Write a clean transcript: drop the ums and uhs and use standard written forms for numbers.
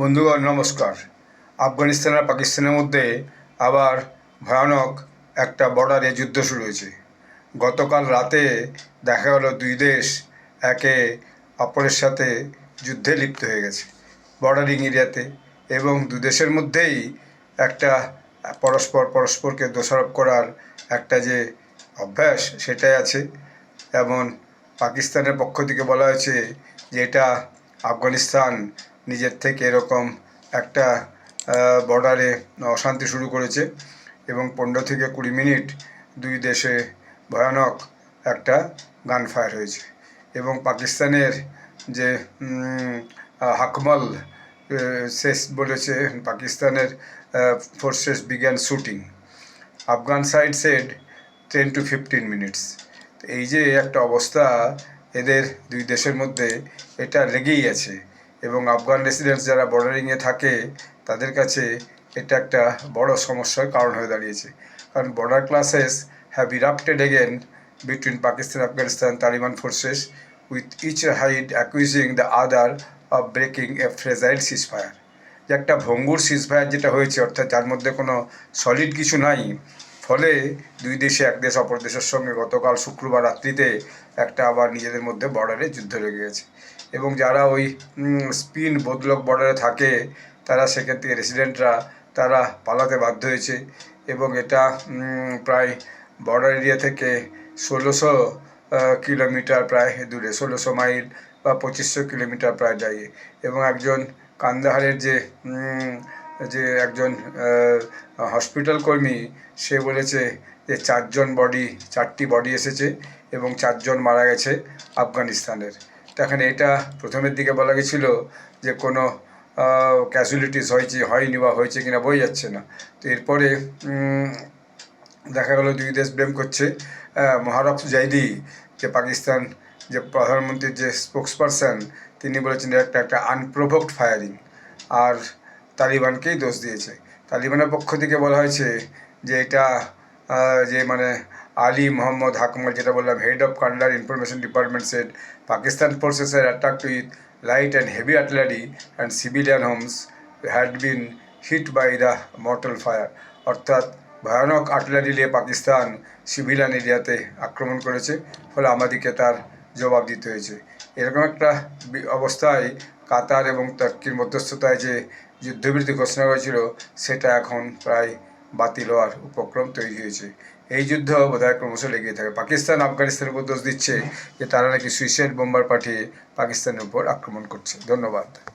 বন্ধুগণ নমস্কার। আফগানিস্তান আর পাকিস্তানের মধ্যে আবার ভয়ানক একটা বর্ডারে যুদ্ধ শুরু হয়েছে। গতকাল রাতে দেখা গেল দুই দেশ একে অপরের সাথে যুদ্ধে লিপ্ত হয়ে গেছে বর্ডারিং এরিয়াতে, এবং দু দেশের মধ্যেই একটা পরস্পরকে দোষারোপ করার একটা যে অভ্যাস সেটাই আছে। এবং পাকিস্তানের পক্ষ থেকে বলা হয়েছে যে এটা আফগানিস্তান নিজের থেকে এরকম একটা বর্ডারে অশান্তি শুরু করেছে, এবং 15 থেকে 20 মিনিট দুই দেশে ভয়ানক একটা গান ফায়ার হয়েছে। এবং পাকিস্তানের যে হাকমল শেষ বলেছে পাকিস্তানের forces began shooting, Afghan side said 10 to 15 minutes. এই যে একটা অবস্থা এদের দুই দেশের মধ্যে, এটা লেগেই আছে। এবং আফগান রেসিডেন্টস যারা বর্ডারিংয়ে থাকে তাদের কাছে এটা একটা বড় সমস্যার কারণ হয়ে দাঁড়িয়েছে, কারণ border clashes have erupted again between Pakistan Afghanistan Taliban forces, with each side accusing the other of breaking a fragile ceasefire. যে একটা ভঙ্গুর সিজফায়ার যেটা হয়েছে, অর্থাৎ যার মধ্যে কোনো সলিড কিছু নাই, ফলে দুই দেশে এক দেশ অপর দেশের সঙ্গে গতকাল শুক্রবার রাত্রিতে একটা আবার নিজেদের মধ্যে বর্ডারে যুদ্ধ লেগে গেছে। এবং যারা ওই স্পিন বদলক বর্ডারে থাকে তারা সেক্ষেত্রে রেসিডেন্টরা তারা পালাতে বাধ্য হয়েছে। এবং এটা প্রায় বর্ডার এরিয়া থেকে 1600 কিলোমিটার প্রায় দূরে, 1600 মাইল বা 2500 কিলোমিটার প্রায় যায়। এবং একজন কান্দাহারের যে একজন হসপিটাল কর্মী, সে বলেছে যে 4টি বডি এসেছে এবং 4 জন মারা গেছে আফগানিস্তানের। দেখেন, এটা প্রথমের দিকে বলা গেছিলো যে কোনো ক্যাজুয়ালিটিস হয়নি বা হয়েছে কিনা বোঝা যাচ্ছে না। তো এরপরে দেখা গেল দুই দেশ ব্লেম করছে। মোহাররফ জাইদি, যে পাকিস্তান যে প্রধানমন্ত্রীর যে স্পোক্সপারসন, তিনি বলেছেন একটা আনপ্রোভোকড ফায়ারিং, আর তালিবানকেই দোষ দিয়েছে। তালিবানের পক্ষ থেকে বলা হয়েছে যে এটা যে আলী মোহাম্মদ হাকমল, যেটা বললাম, head of Kandahar information department said Pakistan forces are attacked with light and heavy artillery and civilian homes had been hit by the mortar fire. অর্থাৎ ভয়ানক আর্টিলারি নিয়ে পাকিস্তান সিভিলিয়ান এরিয়াতে আক্রমণ করেছে, ফলে আমাদেরকে তার জবাব দিতে হয়েছে। এরকম একটা অবস্থায় কাতার এবং তুর্কির মধ্যস্থতায় যে যুদ্ধবিরতি ঘোষণা করেছিল, সেটা এখন প্রায় বাতিল হওয়ার উপক্রম তৈরি হয়েছে। এই যুদ্ধ বোধহয় ক্রমশ লেগেই থাকে। পাকিস্তান আফগানিস্তানের উপর দোষ দিচ্ছে যে তারা নাকি সুইসাইড বোম্বার পাঠিয়ে পাকিস্তানের উপর আক্রমণ করছে। ধন্যবাদ।